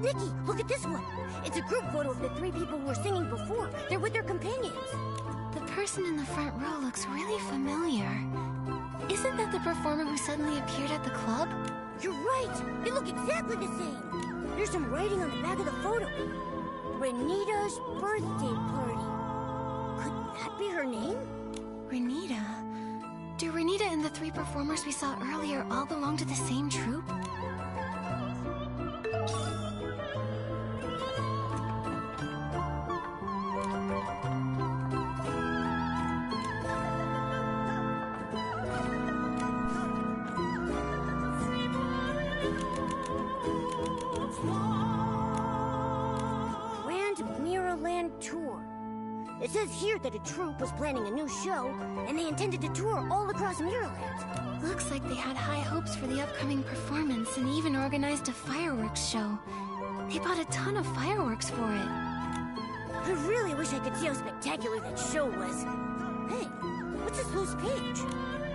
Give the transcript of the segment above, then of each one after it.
Nikki, look at this one. It's a group photo of the 3 people who were singing before. They're with their companions. The person in the front row looks really familiar. Isn't that the performer who suddenly appeared at the club? You're right. They look exactly the same. There's some writing on the back of the photo. Renita's birthday party. Could that be her name? Renita? Do Renita and the 3 performers we saw earlier all belong to the same troupe? It says here that a troupe was planning a new show, and they intended to tour all across Mirrorland. Looks like they had high hopes for the upcoming performance and even organized a fireworks show. They bought a ton of fireworks for it. I really wish I could see how spectacular that show was. Hey, what's this loose page?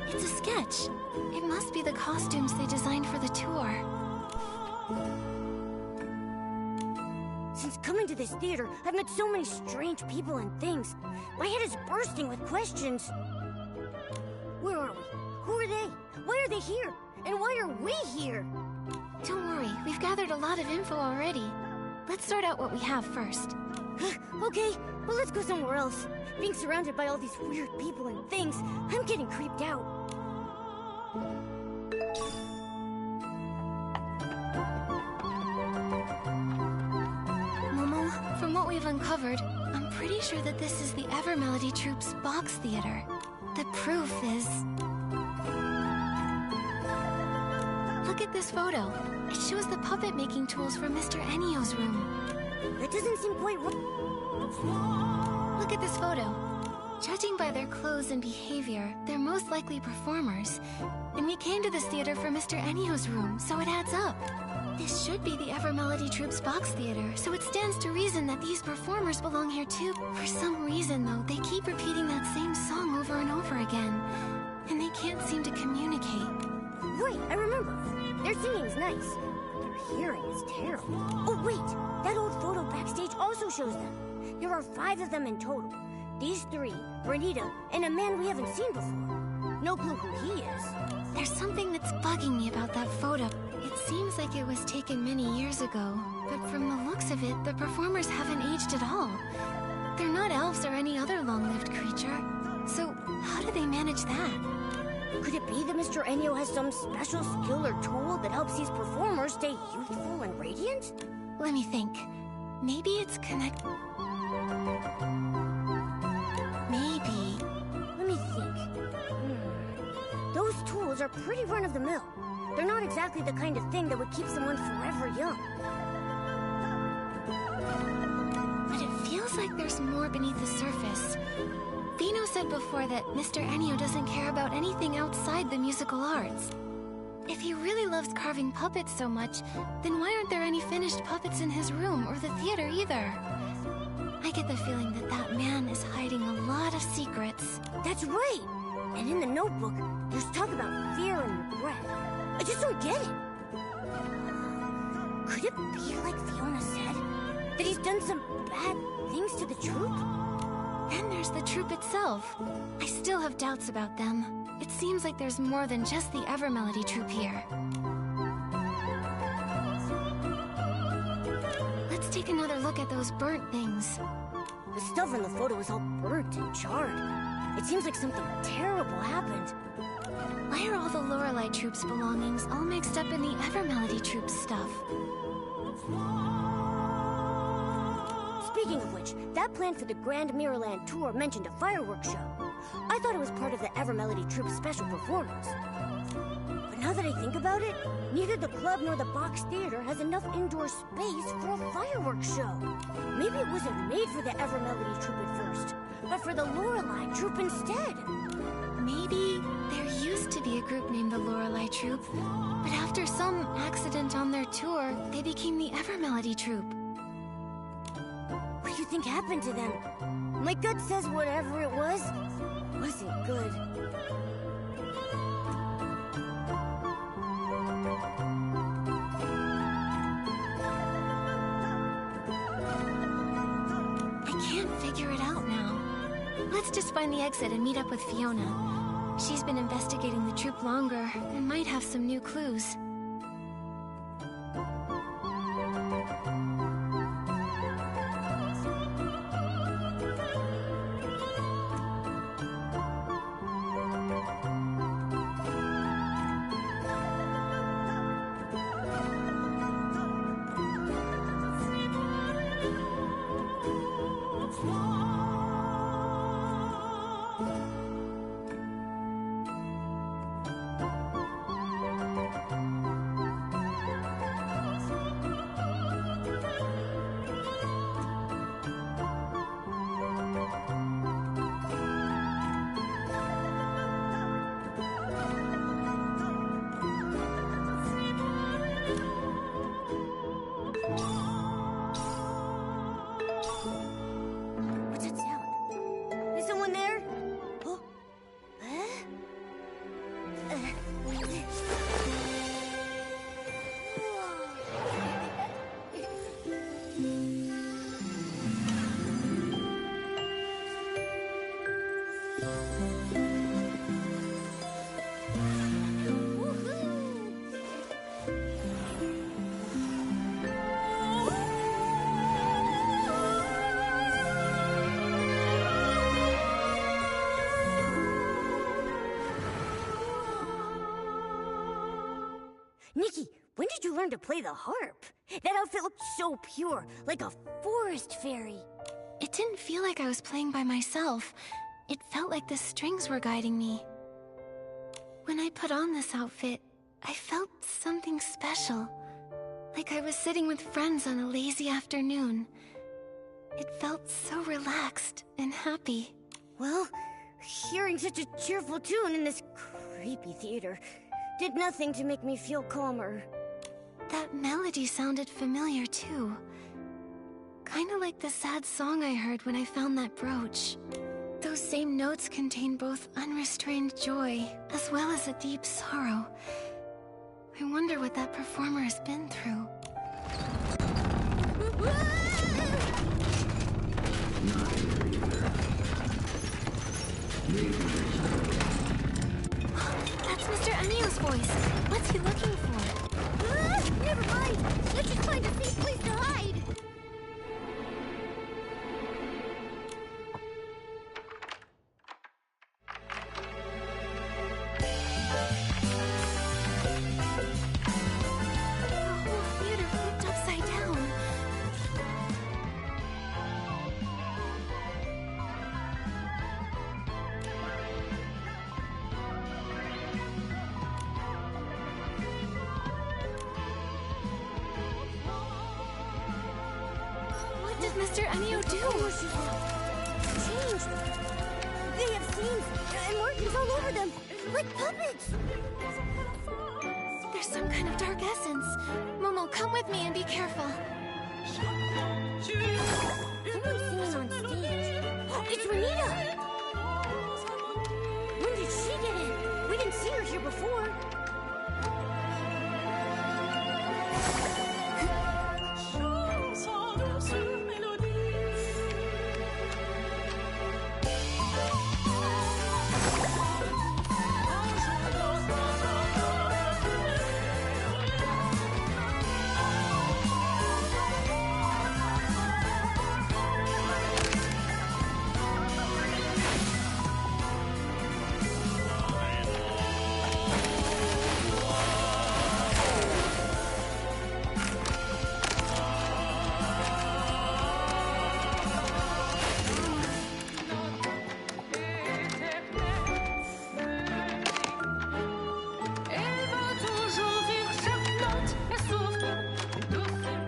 It's a sketch. It must be the costumes they designed for the tour. Since coming to this theater, I've met so many strange people and things. My head is bursting with questions. Where are we? Who are they? Why are they here? And why are we here? Don't worry, we've gathered a lot of info already. Let's sort out what we have first. Okay, well let's go somewhere else. Being surrounded by all these weird people and things, I'm getting creeped out. From what we've uncovered, I'm pretty sure that this is the Evermelody Troupe's box theater. The proof is... Look at this photo. It shows the puppet-making tools from Mr. Ennio's room. That doesn't seem quite right. Look at this photo. Judging by their clothes and behavior, they're most likely performers. And we came to this theater for Mr. Ennio's room, so it adds up. This should be the Evermelody Troupe's box theater, so it stands to reason that these performers belong here too. For some reason, though, they keep repeating that same song over and over again. And they can't seem to communicate. Wait, I remember. Their singing's nice, but their hearing is terrible. Oh wait, that old photo backstage also shows them. There are 5 of them in total. These 3, Renita, and a man we haven't seen before. No clue who he is. There's something that's bugging me about that photo. It seems like it was taken many years ago, but from the looks of it, the performers haven't aged at all. They're not elves or any other long-lived creature. So, how do they manage that? Could it be that Mr. Ennio has some special skill or tool that helps these performers stay youthful and radiant? Let me think. Maybe it's connect... Maybe... Let me think. Those tools are pretty run-of-the-mill. They're not exactly the kind of thing that would keep someone forever young. But it feels like there's more beneath the surface. Vino said before that Mr. Ennio doesn't care about anything outside the musical arts. If he really loves carving puppets so much, then why aren't there any finished puppets in his room or the theater either? I get the feeling that that man is hiding a lot of secrets. That's right! And in the notebook, there's talk about fear and regret. I just don't get it. Could it be like Fiona said? That he's done some bad things to the troupe? Then there's the troupe itself. I still have doubts about them. It seems like there's more than just the Evermelody Troupe here. Let's take another look at those burnt things. The stuff in the photo is all burnt and charred. It seems like something terrible happened. Why are all the Lorelei Troupe's belongings all mixed up in the Evermelody Troupe's stuff? Speaking of which, that plan for the Grand Mirrorland tour mentioned a fireworks show. I thought it was part of the Evermelody Troupe's special performance. But now that I think about it, neither the club nor the box theater has enough indoor space for a fireworks show. Maybe it wasn't made for the Evermelody Troupe at first, but for the Lorelei Troupe instead. Maybe there used to be a group named the Lorelei Troupe, but after some accident on their tour, they became the Evermelody Troupe. What do you think happened to them? My gut says whatever it wasn't good. Let's just find the exit and meet up with Fiona. She's been investigating the troupe longer and might have some new clues. What's that sound? Is someone there? Oh. Nikki, when did you learn to play the harp? That outfit looked so pure, like a forest fairy. It didn't feel like I was playing by myself. It felt like the strings were guiding me. When I put on this outfit, I felt something special. Like I was sitting with friends on a lazy afternoon. It felt so relaxed and happy. Well, hearing such a cheerful tune in this creepy theater did nothing to make me feel calmer. That melody sounded familiar too. Kinda like the sad song I heard when I found that brooch. Those same notes contain both unrestrained joy as well as a deep sorrow. I wonder what that performer has been through. That's Mr. Anio's voice. What's he looking for? Never mind. Let's just find a safe place to hide. The whole theater flipped upside down. What did Mr. Anio do? Changed. They have seams and markings all over them, like puppets. There's some kind of dark essence. Momo, come with me and be careful. Someone's singing on stage. It's Renita. When did she get in? We didn't see her here before.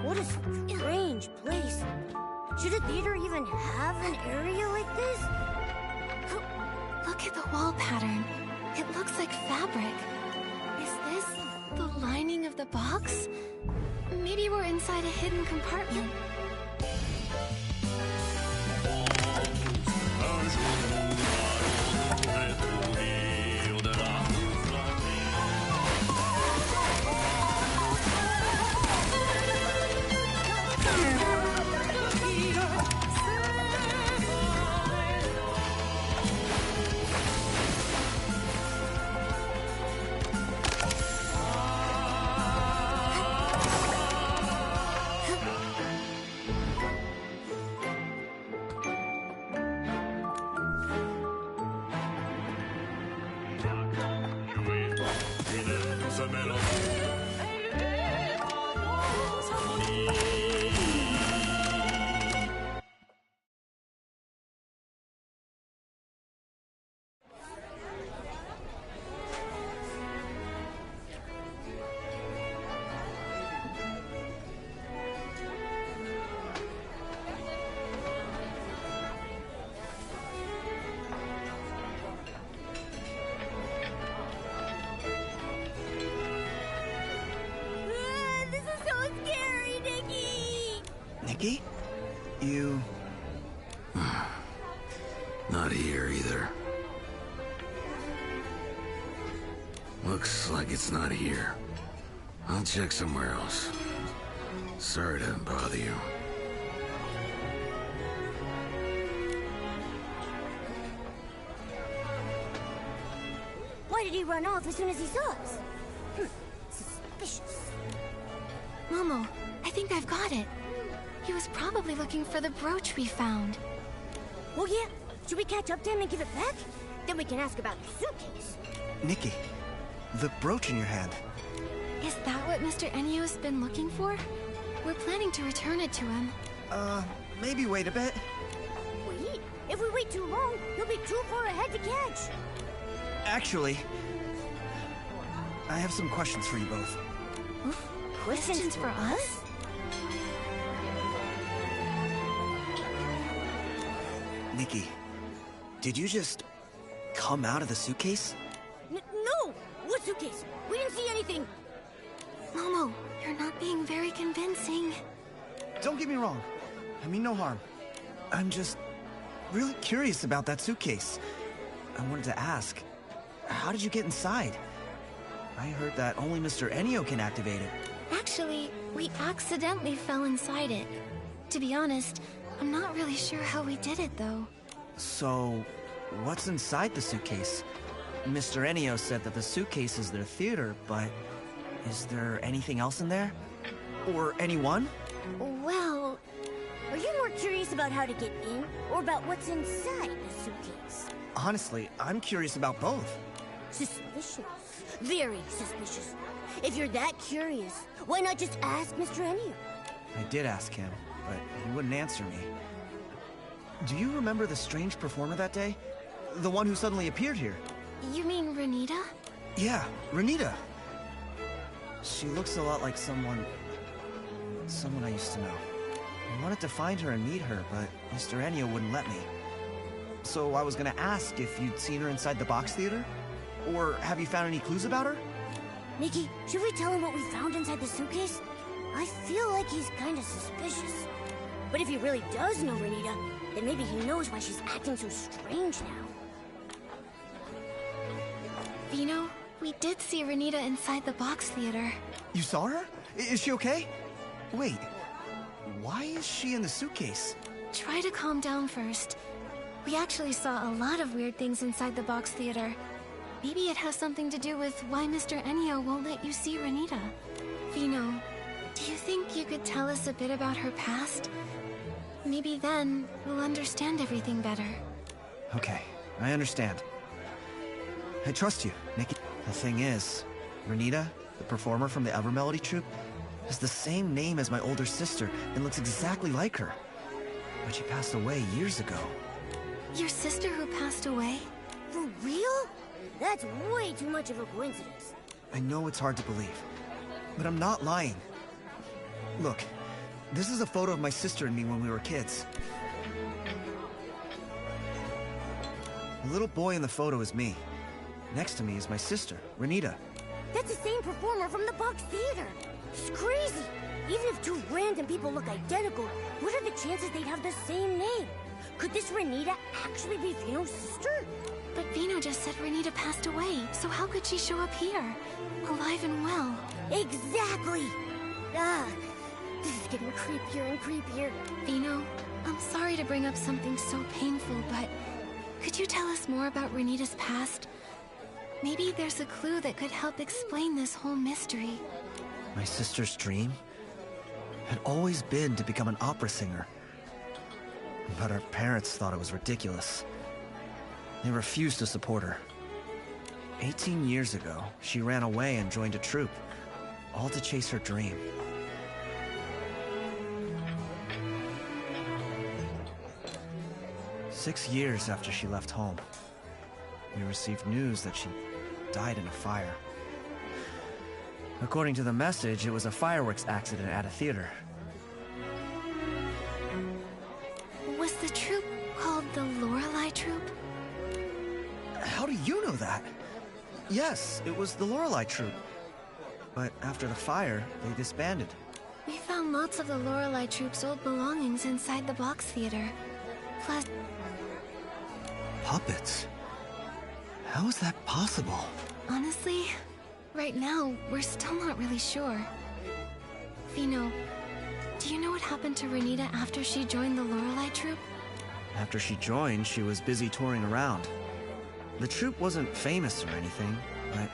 What a strange place. Should a theater even have an area like this? Look at the wall pattern. It looks like fabric. Is this the lining of the box? Maybe we're inside a hidden compartment. Nikki? You... Not here either. Looks like it's not here. I'll check somewhere else. Sorry to bother you. Why did he run off as soon as he saw us? Suspicious. Momo, I think I've got it. He was probably looking for the brooch we found. Oh yeah? Should we catch up to him and give it back? Then we can ask about the suitcase. Nikki, the brooch in your hand. Is that what Mr. Enio's been looking for? We're planning to return it to him. Maybe wait a bit. Wait? If we wait too long, he'll be too far ahead to catch. Actually, I have some questions for you both. Questions for us? Nikki, did you just come out of the suitcase? No! What suitcase? We didn't see anything. Momo, you're not being very convincing. Don't get me wrong. I mean no harm. I'm just really curious about that suitcase. I wanted to ask, how did you get inside? I heard that only Mr. Enio can activate it. Actually, we accidentally fell inside it. To be honest, I'm not really sure how we did it, though. So, what's inside the suitcase? Mr. Enio said that the suitcase is their theater, but is there anything else in there? Or anyone? Well... Are you more curious about how to get in, or about what's inside the suitcase? Honestly, I'm curious about both. Suspicious. Very suspicious. If you're that curious, why not just ask Mr. Enio? I did ask him, but he wouldn't answer me. Do you remember the strange performer that day? The one who suddenly appeared here? You mean Renita? Yeah, Renita. She looks a lot like someone I used to know. I wanted to find her and meet her, but Mr. Enio wouldn't let me. So I was gonna ask if you'd seen her inside the box theater? Or have you found any clues about her? Nikki, should we tell him what we found inside the suitcase? I feel like he's kinda suspicious. But if he really does know Renita, then maybe he knows why she's acting so strange now. Vino, we did see Renita inside the box theater. You saw her? Is she okay? Wait, why is she in the suitcase? Try to calm down first. We actually saw a lot of weird things inside the box theater. Maybe it has something to do with why Mr. Enio won't let you see Renita. Vino, do you think you could tell us a bit about her past? Maybe then we'll understand everything better. Okay, I understand. I trust you, Nikki. The thing is, Renita, the performer from the Evermelody Troupe, has the same name as my older sister and looks exactly like her. But she passed away years ago. Your sister who passed away? For real? That's way too much of a coincidence. I know it's hard to believe, but I'm not lying. Look, this is a photo of my sister and me when we were kids. The little boy in the photo is me. Next to me is my sister, Renita. That's the same performer from the box theater. It's crazy. Even if two random people look identical, what are the chances they'd have the same name? Could this Renita actually be Vino's sister? But Vino just said Renita passed away, so how could she show up here? Alive and well. Exactly! This is getting creepier and creepier. Vino, I'm sorry to bring up something so painful, but could you tell us more about Renita's past? Maybe there's a clue that could help explain this whole mystery. My sister's dream had always been to become an opera singer. But her parents thought it was ridiculous. They refused to support her. 18 years ago, she ran away and joined a troupe, all to chase her dream. Six years after she left home, we received news that she died in a fire. According to the message, it was a fireworks accident at a theater. Was the troupe called the Lorelei Troupe? How do you know that? Yes, it was the Lorelei Troupe. But after the fire, they disbanded. We found found lots of the Lorelei Troupe's old belongings inside the box theater. Plus... Puppets? How is that possible? Honestly, right now, we're still not really sure. Vino, do you know what happened to Renita after she joined the Lorelei Troupe? After she joined, she was busy touring around. The troupe wasn't famous or anything, but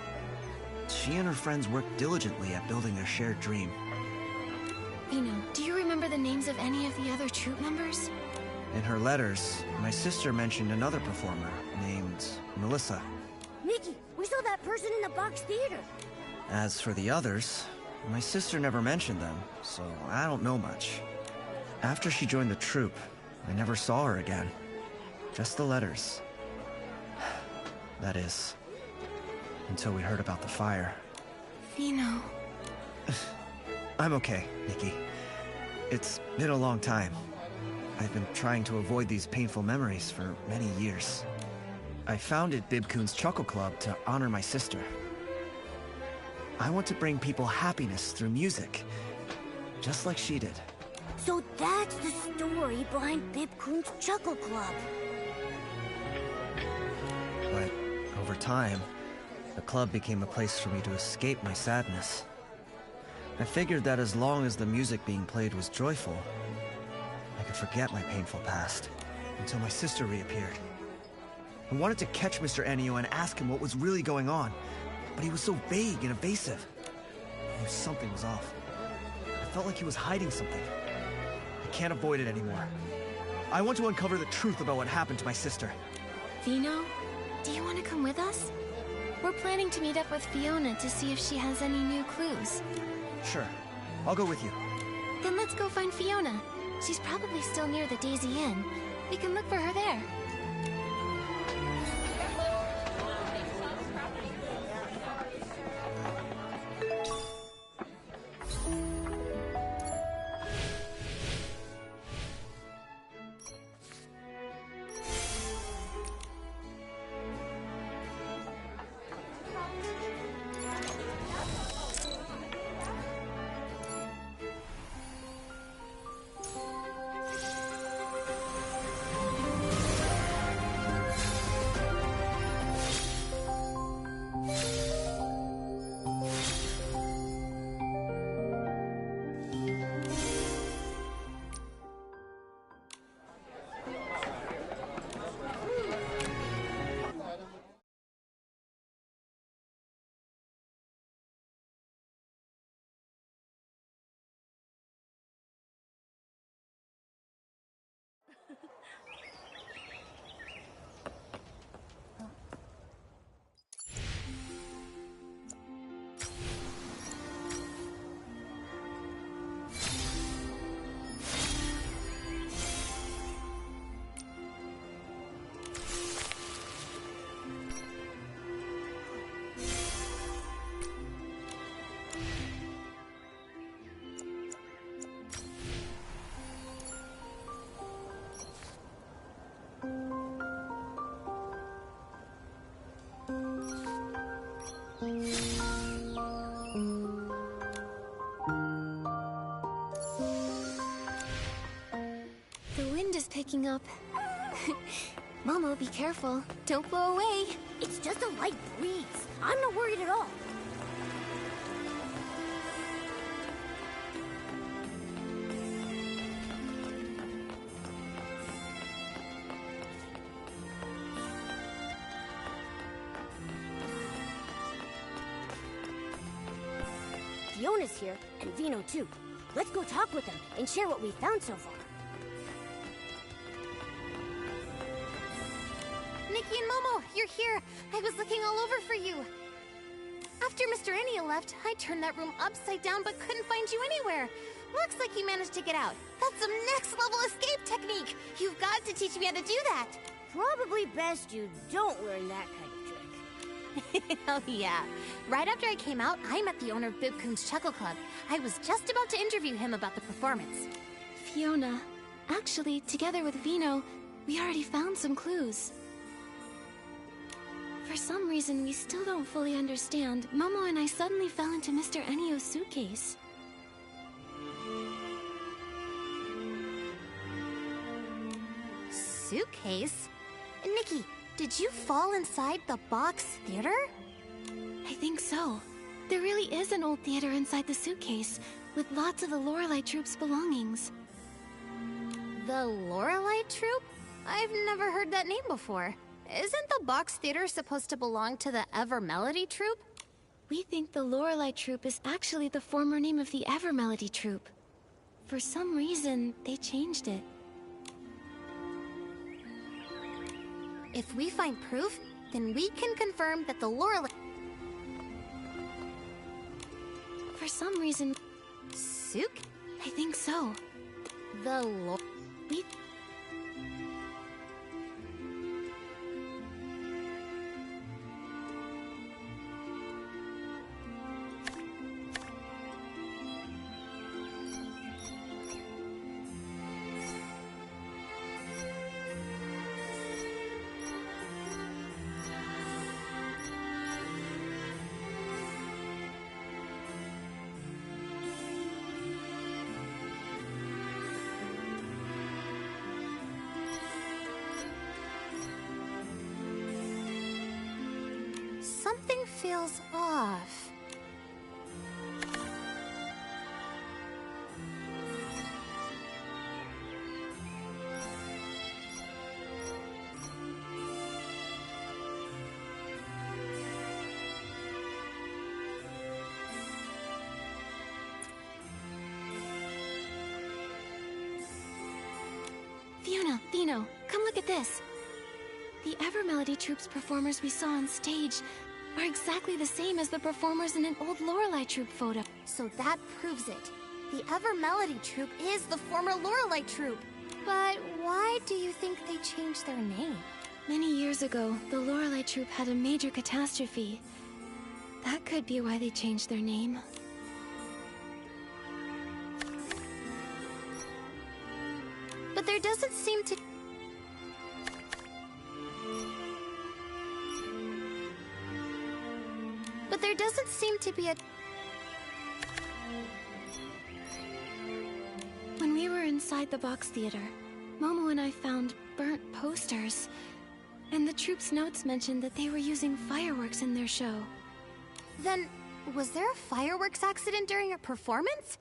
she and her friends worked diligently at building their shared dream. Vino, do you remember the names of any of the other troupe members? In her letters, my sister mentioned another performer named Melissa. Nikki, we saw that person in the box theater. As for the others, my sister never mentioned them, so I don't know much. After she joined the troupe, I never saw her again. Just the letters. That is, until we heard about the fire. Vino... I'm okay, Nikki. It's been a long time. I've been trying to avoid these painful memories for many years. I founded Bibcoon's Chuckle Club to honor my sister. I want to bring people happiness through music, just like she did. So that's the story behind Bibcoon's Chuckle Club. But over time, the club became a place for me to escape my sadness. I figured that as long as the music being played was joyful, I could forget my painful past, until my sister reappeared. I wanted to catch Mr. Ennio and ask him what was really going on, but he was so vague and evasive. I knew something was off. I felt like he was hiding something. I can't avoid it anymore. I want to uncover the truth about what happened to my sister. Vino, do you want to come with us? We're planning to meet up with Fiona to see if she has any new clues. Sure, I'll go with you. Then let's go find Fiona. She's probably still near the Daisy Inn. We can look for her there. The wind is picking up. Momo, be careful. Don't blow away. It's just a light breeze. I'm not worried at all. Fiona's here, and Vino too. Let's go talk with them and share what we found so far. Nikki and Momo, you're here! I was looking all over for you! After Mr. Ennio left, I turned that room upside down but couldn't find you anywhere. Looks like you managed to get out. That's some next-level escape technique! You've got to teach me how to do that! Probably best you don't learn that kind of trick. Oh yeah. Right after I came out, I met the owner of Bibcoon's Chuckle Club. I was just about to interview him about the performance. Fiona, actually, together with Vino, we already found some clues. For some reason we still don't fully understand, Momo and I suddenly fell into Mr. Ennio's suitcase. suitcase? Nikki, did you fall inside the box theater? I think so. There really is an old theater inside the suitcase, with lots of the Lorelei Troupe's belongings. The Lorelei Troupe? I've never heard that name before. Isn't the box theater supposed to belong to the Evermelody Troupe? We think the Lorelei Troupe is actually the former name of the Evermelody Troupe. For some reason, they changed it. If we find proof, then we can confirm that the Lorelei... For some reason... Sook? I think so. The We... Something feels off. Fiona, Vino, come look at this. The Evermelody Troupe's performers we saw on stage are exactly the same as the performers in an old Lorelei Troupe photo. So that proves it. The Evermelody Troupe is the former Lorelei Troupe. But why do you think they changed their name? Many years ago, the Lorelei Troupe had a major catastrophe. That could be why they changed their name. But there doesn't seem to... But there doesn't seem to be a... When we were inside the box theater, Momo and I found burnt posters. And the troupe's notes mentioned that they were using fireworks in their show. Then, was there a fireworks accident during a performance?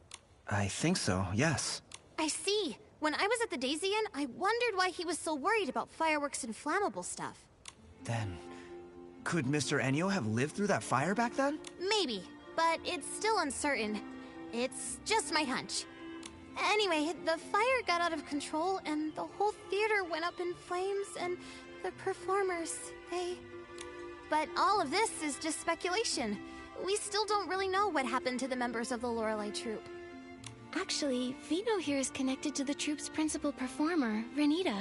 I think so, yes. I see. When I was at the Daisy Inn, I wondered why he was so worried about fireworks and flammable stuff. Then, could Mr. Ennio have lived through that fire back then? Maybe, but it's still uncertain. It's just my hunch. Anyway, the fire got out of control and the whole theater went up in flames and the performers, they... But all of this is just speculation. We still don't really know what happened to the members of the Lorelei Troupe. Actually, Vino here is connected to the troupe's principal performer, Renita.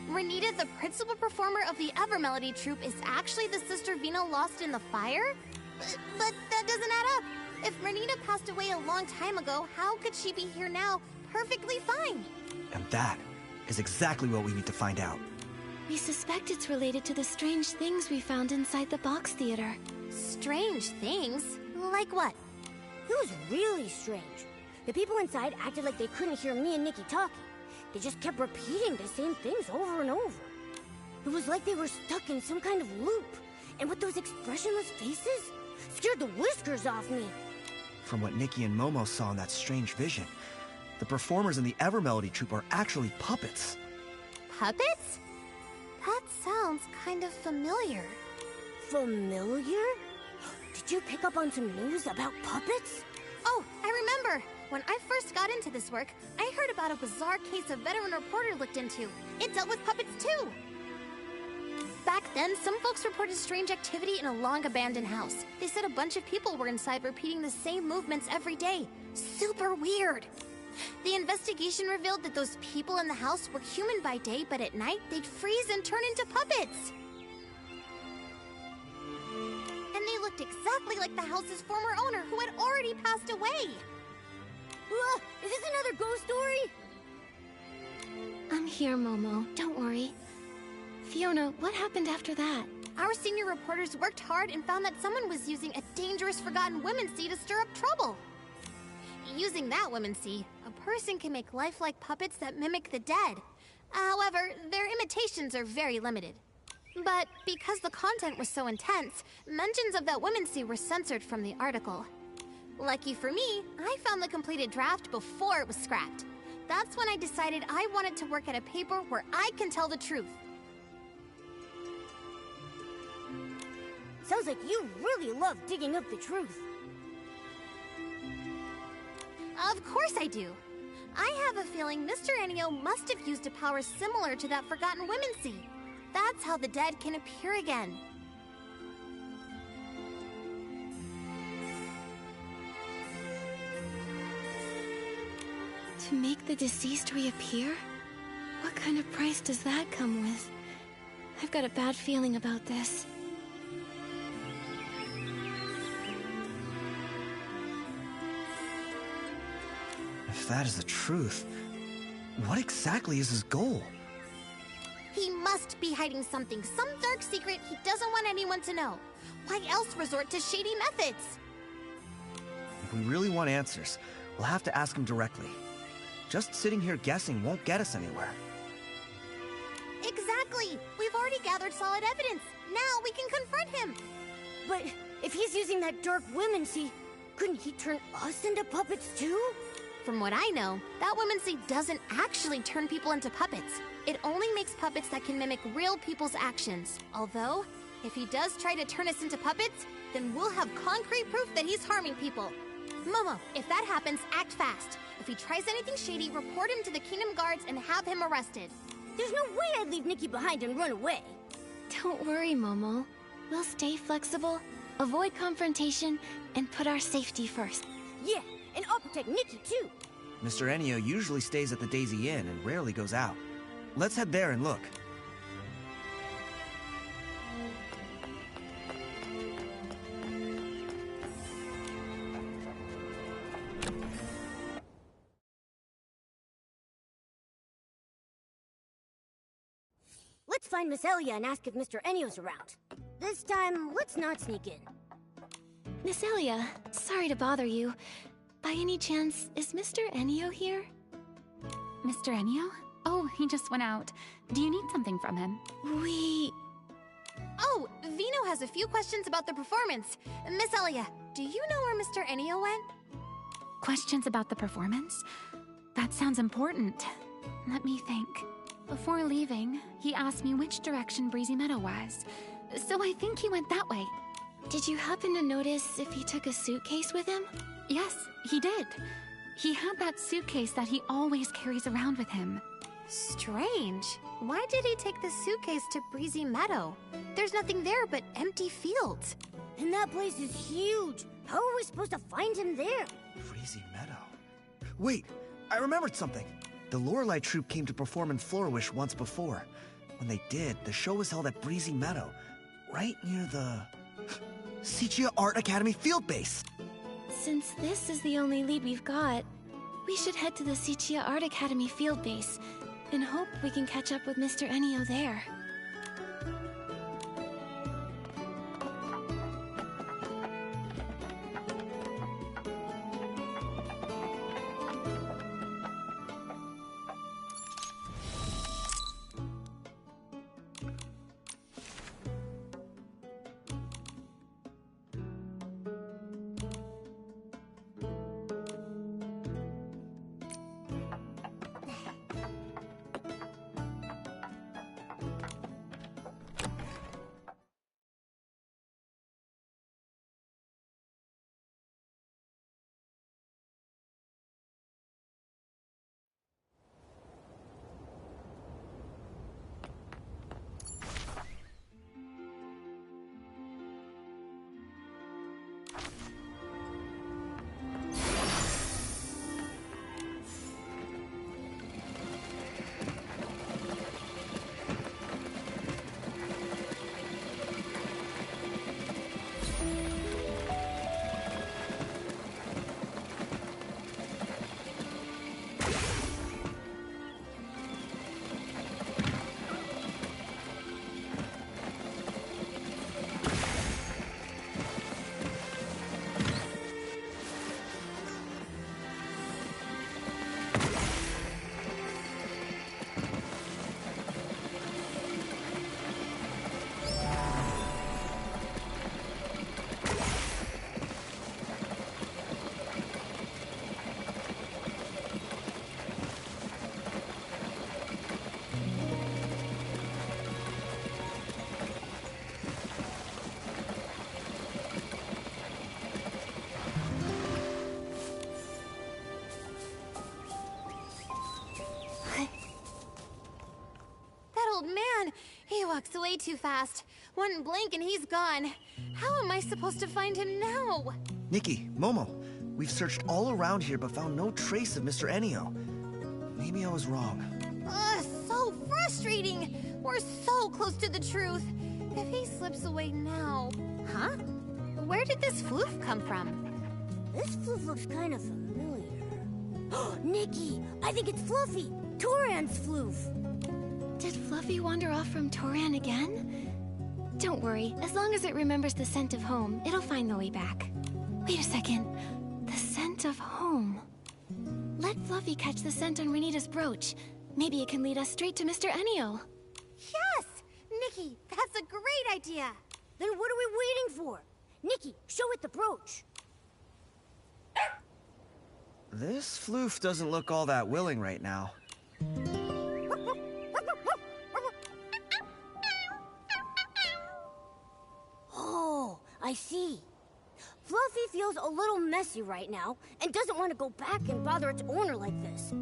Renita, the principal performer of the Evermelody Troupe, is actually the sister Vino lost in the fire? But that doesn't add up. If Renita passed away a long time ago, how could she be here now, perfectly fine? And that is exactly what we need to find out. We suspect it's related to the strange things we found inside the box theater. Strange things? Like what? It was really strange. The people inside acted like they couldn't hear me and Nikki talking. They just kept repeating the same things over and over. It was like they were stuck in some kind of loop. And with those expressionless faces, scared the whiskers off me. From what Nikki and Momo saw in that strange vision, the performers in the Evermelody Troupe are actually puppets. Puppets? That sounds kind of familiar. Familiar? Did you pick up on some news about puppets? Oh, I remember! When I first got into this work, I heard about a bizarre case a veteran reporter looked into. It dealt with puppets too! Back then, some folks reported strange activity in a long-abandoned house. They said a bunch of people were inside repeating the same movements every day. Super weird! The investigation revealed that those people in the house were human by day, but at night, they'd freeze and turn into puppets! And they looked exactly like the house's former owner, who had already passed away! Is this another ghost story? I'm here, Momo. Don't worry. Fiona, what happened after that? Our senior reporters worked hard and found that someone was using a dangerous forgotten women's seed to stir up trouble. Using using that, Woman-C, a person can make lifelike puppets that mimic the dead. However, their imitations are very limited. But because the content was so intense, mentions of that Woman-C were censored from the article. Lucky for me, I found the completed draft before it was scrapped. That's when I decided I wanted to work at a paper where I can tell the truth. Sounds like you really love digging up the truth. Of course I do. I have a feeling Mr. Enio must have used a power similar to that forgotten Woman-C. That's how the dead can appear again. To make the deceased reappear? What kind of price does that come with? I've got a bad feeling about this. If that is the truth, what exactly is his goal? He must be hiding something, some dark secret he doesn't want anyone to know. Why else resort to shady methods? If we really want answers, we'll have to ask him directly. Just sitting here guessing won't get us anywhere. Exactly! We've already gathered solid evidence. Now we can confront him. But if he's using that dark Woman-C, couldn't he turn us into puppets too? From what I know, that Woman-C doesn't actually turn people into puppets. It only makes puppets that can mimic real people's actions. Although, if he does try to turn us into puppets, then we'll have concrete proof that he's harming people. Momo, if that happens, act fast. If he tries anything shady, report him to the Kingdom Guards and have him arrested. There's no way I'd leave Nikki behind and run away. Don't worry, Momo. We'll stay flexible, avoid confrontation, and put our safety first. Yeah, and I'll protect Nikki too. Mr. Enio usually stays at the Daisy Inn and rarely goes out. Let's head there and look. Let's find Miss Elia and ask if Mr. Enio's around. This time, let's not sneak in. Miss Elia, sorry to bother you. By any chance, is Mr. Enio here? Mr. Enio? Oh, he just went out. Do you need something from him? Oh, Vino has a few questions about the performance. Miss Elia, do you know where Mr. Enio went? Questions about the performance? That sounds important. Let me think. Before leaving, he asked me which direction Breezy Meadow was. So I think he went that way. Did you happen to notice if he took a suitcase with him? Yes, he did. He had that suitcase that he always carries around with him. Strange. Why did he take the suitcase to Breezy Meadow? There's nothing there but empty fields. And that place is huge. How are we supposed to find him there? Breezy Meadow. Wait, I remembered something. The Lorelei Troupe came to perform in Flourish once before. When they did, the show was held at Breezy Meadow, right near the Sichia Art Academy field base. Since this is the only lead we've got, we should head to the Sichia Art Academy field base and hope we can catch up with Mr. Enio there. He walks way too fast. One blink and he's gone. How am I supposed to find him now? Nikki, Momo, we've searched all around here but found no trace of Mr. Enio. Maybe I was wrong. Ugh, so frustrating. We're so close to the truth. If he slips away now... Huh? Where did this floof come from? This floof looks kind of familiar. Nikki, I think it's Fluffy, Toran's floof. Did Fluffy wander off from Toran again? Don't worry, as long as it remembers the scent of home, it'll find the way back. Wait a second. The scent of home. Let Fluffy catch the scent on Renita's brooch. Maybe it can lead us straight to Mr. Enio. Yes! Nikki, that's a great idea! Then what are we waiting for? Nikki, show it the brooch. This floof doesn't look all that willing right now. Oh, I see. Fluffy feels a little messy right now and doesn't want to go back and bother its owner like this.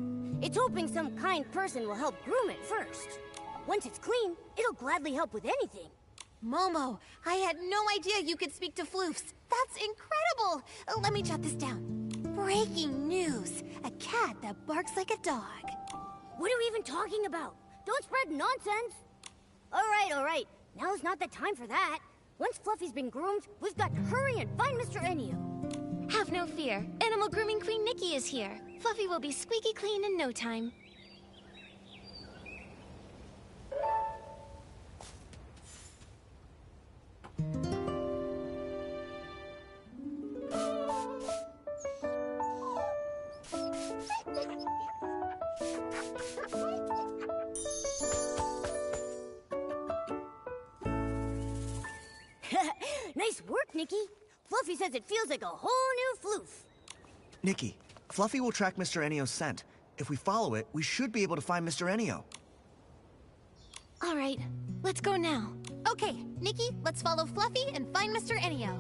It's hoping some kind person will help groom it first. Once it's clean, it'll gladly help with anything. Momo, I had no idea you could speak to floofs. That's incredible! Let me jot this down. Breaking news. A cat that barks like a dog. What are we even talking about? Don't spread nonsense. All right. Now's not the time for that. Once Fluffy's been groomed, we've got to hurry and find Mr. Enio. Have no fear. Animal Grooming Queen Nikki is here. Fluffy will be squeaky clean in no time. Nice work, Nikki. Fluffy says it feels like a whole new floof. Nikki, Fluffy will track Mr. Enio's scent. If we follow it, we should be able to find Mr. Enio. All right, let's go now. Okay, Nikki, let's follow Fluffy and find Mr. Enio.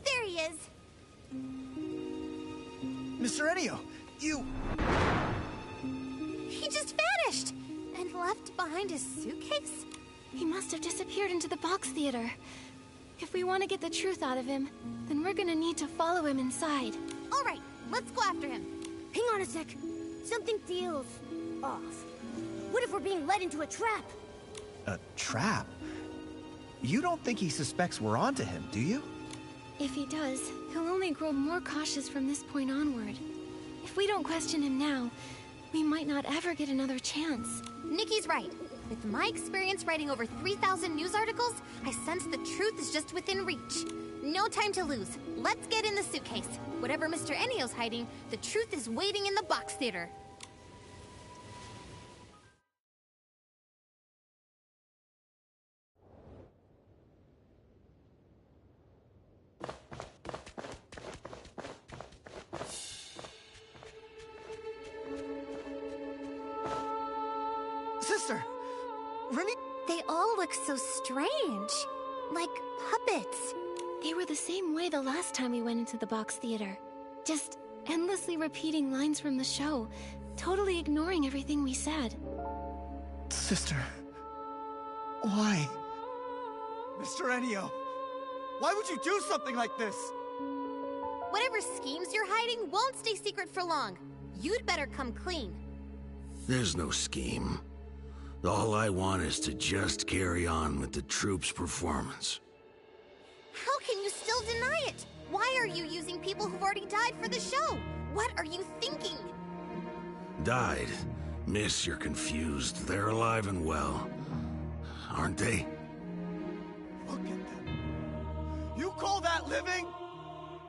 There he is. Mr. Enio, you... He just vanished and left behind his suitcase. He must have disappeared into the box theater. If we want to get the truth out of him, then we're gonna need to follow him inside. All right, let's go after him. Hang on a sec. Something feels off. What if we're being led into a trap? A trap? You don't think he suspects we're onto him, do you? If he does, he'll only grow more cautious from this point onward. If we don't question him now, we might not ever get another chance. Nikki's right. With my experience writing over 3,000 news articles, I sense the truth is just within reach. No time to lose. Let's get in the suitcase. Whatever Mr. Enio's hiding, the truth is waiting in the box theater. Sister! Remy... They all look so strange. Like puppets. They were the same way the last time we went into the box theater. Just endlessly repeating lines from the show, totally ignoring everything we said. Sister... Why? Mr. Enio! Why would you do something like this? Whatever schemes you're hiding won't stay secret for long. You'd better come clean. There's no scheme. All I want is to just carry on with the troupe's performance. How can you still deny it? Why are you using people who've already died for the show? What are you thinking? Died? Miss, you're confused. They're alive and well. Aren't they? Look at them. You call that living?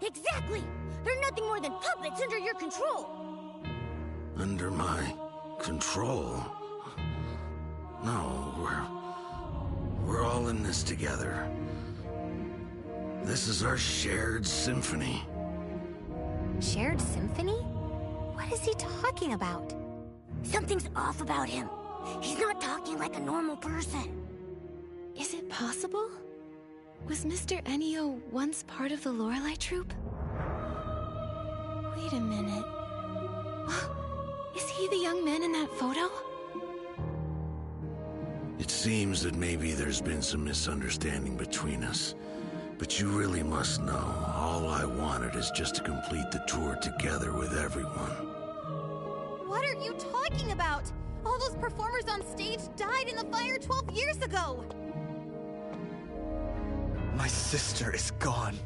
Exactly! They're nothing more than puppets under your control! Under my control? No, we're all in this together. This is our shared symphony. Shared symphony? What is he talking about? Something's off about him. He's not talking like a normal person. Is it possible? Was Mr. Enio once part of the Lorelei troupe? Wait a minute. Is he the young man in that photo? It seems that maybe there's been some misunderstanding between us. But you really must know, all I wanted is just to complete the tour together with everyone. What are you talking about? All those performers on stage died in the fire 12 years ago! My sister is gone.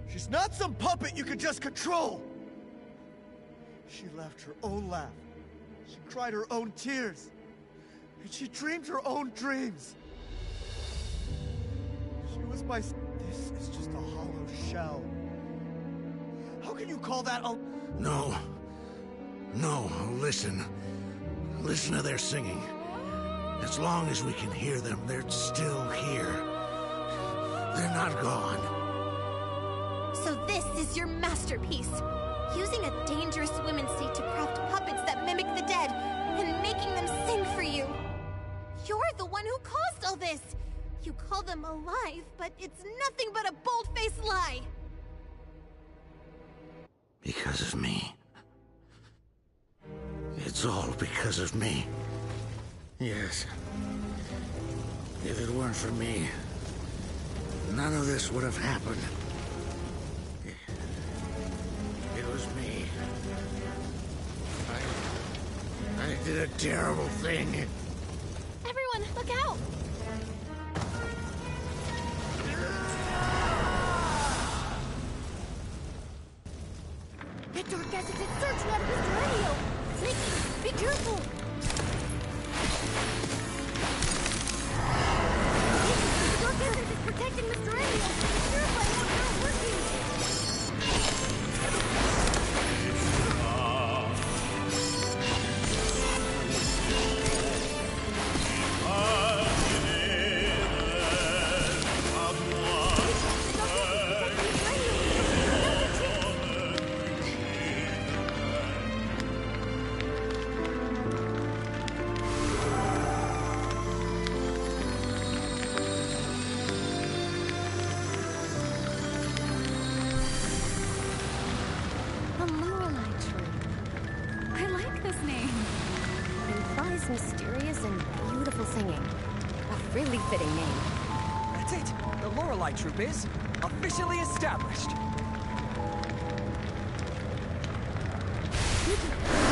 She's not some puppet you could just control! She left her own laugh. She cried her own tears. And she dreamed her own dreams. She was my... This is just a hollow shell. How can you call that a... No. No, listen. Listen to their singing. As long as we can hear them, they're still here. They're not gone. So this is your masterpiece. Using a dangerous women's state to craft puppets that mimic the dead, and making them sing for you. You're the one who caused all this. You call them alive, but it's nothing but a bold-faced lie. Because of me. It's all because of me. Yes. If it weren't for me, none of this would have happened. It was me. I did a terrible thing. Everyone Everyone, look out! That dark acid is surging out of Mr. Radio! Nikki, be careful! Nikki, the dark acid is protecting Mr. Radio! It's purifying what's not working! Mysterious and beautiful singing. A really fitting name. That's it. The Lorelei Troupe is officially established. Nikki,